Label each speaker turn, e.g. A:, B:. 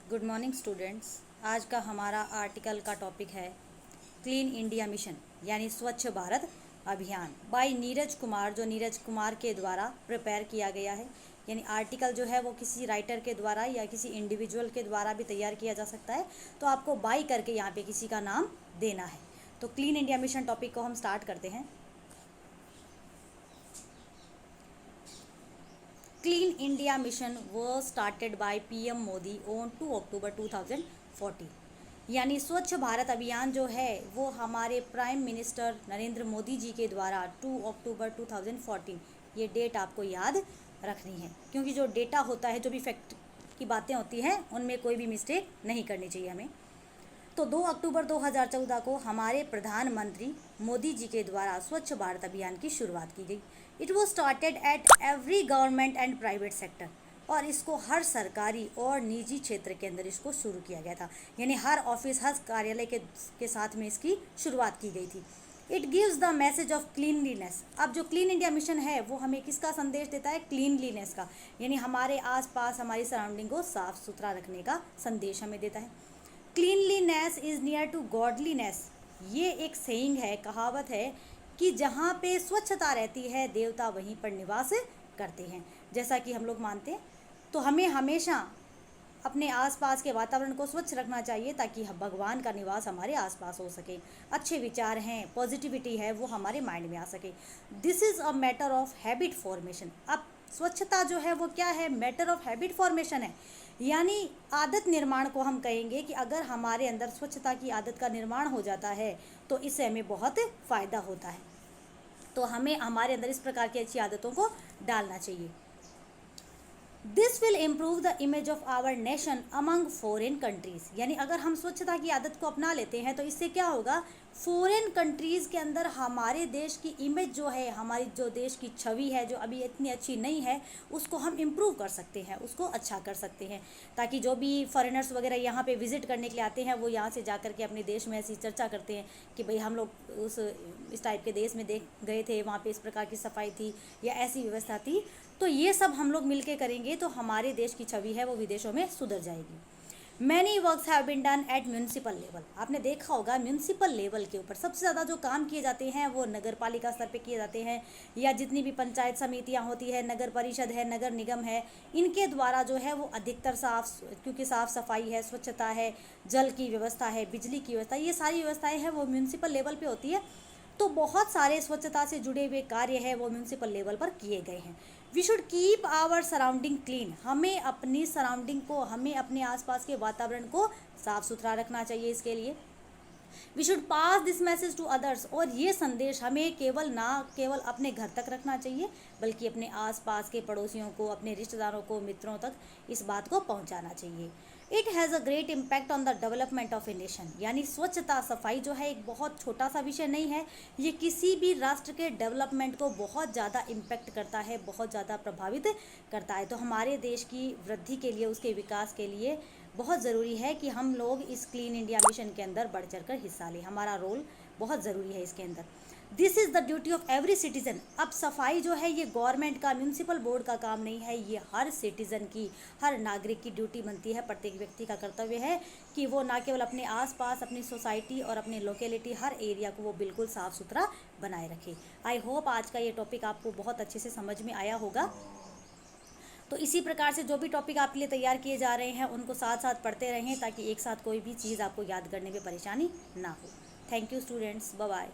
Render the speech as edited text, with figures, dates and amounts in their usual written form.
A: Good morning students. आज का हमारा आर्टिकल का टॉपिक है क्लीन इंडिया मिशन यानी स्वच्छ भारत अभियान बाय नीरज कुमार, जो नीरज कुमार के द्वारा प्रिपेयर किया गया है। यानी आर्टिकल जो है वो किसी राइटर के द्वारा या किसी इंडिविजुअल के द्वारा भी तैयार किया जा सकता है, तो आपको बाय करके यहाँ पे किसी का नाम देना है। तो क्लीन इंडिया मिशन टॉपिक को हम स्टार्ट करते हैं। Clean India mission was started by PM Modi on 2 अक्टूबर 2014। यानी स्वच्छ भारत अभियान जो है वो हमारे प्राइम मिनिस्टर नरेंद्र मोदी जी के द्वारा 2 अक्टूबर 2014, ये डेट आपको याद रखनी है, क्योंकि जो डेटा होता है, जो भी फैक्ट की बातें होती हैं, उनमें कोई भी मिस्टेक नहीं करनी चाहिए हमें। तो 2 अक्टूबर 2014 को हमारे प्रधानमंत्री मोदी जी के द्वारा स्वच्छ भारत अभियान की शुरुआत की गई। It was started at every government and private sector, और इसको हर सरकारी और निजी क्षेत्र के अंदर इसको शुरू किया गया था। यानी हर ऑफिस, हर कार्यालय के साथ में इसकी शुरुआत की गई थी। It gives the message of cleanliness. अब जो क्लीन इंडिया मिशन है वो हमें किसका संदेश देता है? क्लीनलीनेस का, यानी हमारे आसपास हमारी सराउंडिंग को साफ सुथरा रखने का संदेश हमें देता है। Cleanliness is near to godliness, ये एक सेइंग है, कहावत है कि जहाँ पे स्वच्छता रहती है देवता वहीं पर निवास करते हैं। जैसा कि हम लोग मानते हैं, तो हमें हमेशा अपने आसपास के वातावरण को स्वच्छ रखना चाहिए ताकि भगवान का निवास हमारे आसपास हो सके। अच्छे विचार हैं, पॉजिटिविटी है, वो हमारे माइंड में आ सके। This is a matter of habit formation. अब स्वच्छता जो है वो क्या है? मैटर ऑफ हैबिट फॉर्मेशन है, यानी आदत निर्माण को हम कहेंगे कि अगर हमारे अंदर स्वच्छता की आदत का निर्माण हो जाता है तो इससे हमें बहुत फ़ायदा होता है। तो हमें हमारे अंदर इस प्रकार की अच्छी आदतों को डालना चाहिए। This will improve the image of our nation among foreign countries, यानी अगर हम स्वच्छता की आदत को अपना लेते हैं तो इससे क्या होगा? फॉरेन कंट्रीज़ के अंदर हमारे देश की इमेज जो है, हमारी जो देश की छवि है, जो अभी इतनी अच्छी नहीं है, उसको हम इम्प्रूव कर सकते हैं, उसको अच्छा कर सकते हैं, ताकि जो भी फॉरेनर्स वगैरह यहाँ पे विज़िट करने के लिए आते हैं वो यहाँ से जा कर के अपने देश में ऐसी चर्चा करते हैं कि भाई हम लोग इस टाइप के देश में देख गए थे, वहाँ पे इस प्रकार की सफाई थी या ऐसी व्यवस्था थी। तो ये सब हम लोग मिलके करेंगे तो हमारे देश की छवि है वो विदेशों में सुधर जाएगी। Many works have been done at municipal level. आपने देखा होगा म्यूनसिपल लेवल के ऊपर सबसे ज़्यादा जो काम किए जाते हैं वो नगर पालिका स्तर पे किए जाते हैं, या जितनी भी पंचायत समितियां होती है, नगर परिषद है, नगर निगम है, इनके द्वारा जो है वो अधिकतर क्योंकि साफ़ सफाई है, स्वच्छता है, जल की व्यवस्था है, बिजली की व्यवस्था, ये सारी व्यवस्थाएँ हैं वो म्यूनसिपल लेवल पर होती है। तो बहुत सारे स्वच्छता से जुड़े हुए कार्य है वो म्यूनसिपल लेवल पर किए गए हैं। We should keep our surrounding clean, हमें अपनी सराउंडिंग को, हमें अपने आसपास के वातावरण को साफ सुथरा रखना चाहिए। इसके लिए we should pass this message to others, और ये संदेश हमें केवल अपने घर तक रखना चाहिए बल्कि अपने आसपास के पड़ोसियों को, अपने रिश्तेदारों को, मित्रों तक इस बात को पहुंचाना चाहिए। It has a great impact on the development of a nation, यानी स्वच्छता, सफाई जो है एक बहुत छोटा सा विषय नहीं है, ये किसी भी राष्ट्र के डेवलपमेंट को बहुत ज़्यादा इम्पैक्ट करता है, बहुत ज़्यादा प्रभावित करता है। तो हमारे देश की वृद्धि के लिए, उसके विकास के लिए बहुत ज़रूरी है कि हम लोग इस क्लीन इंडिया मिशन के अंदर बढ़ चढ़ कर हिस्सा लें। हमारा रोल बहुत ज़रूरी है इसके अंदर। This is the duty of every citizen. अब सफाई जो है ये गवर्नमेंट का, म्यूनसिपल बोर्ड का काम नहीं है, ये हर सिटीज़न की, हर नागरिक की ड्यूटी बनती है। प्रत्येक व्यक्ति का कर्तव्य है कि वो ना केवल अपने आसपास, अपनी सोसाइटी और अपनी लोकेलिटी, हर एरिया को वो बिल्कुल साफ़ सुथरा बनाए रखे। आई होप आज का ये टॉपिक आपको बहुत अच्छे से समझ में आया होगा। तो इसी प्रकार से जो भी टॉपिक आपके लिए तैयार किए जा रहे हैं उनको साथ साथ पढ़ते रहें ताकि एक साथ कोई भी चीज़ आपको याद करने में परेशानी ना हो। Thank you students, bye bye.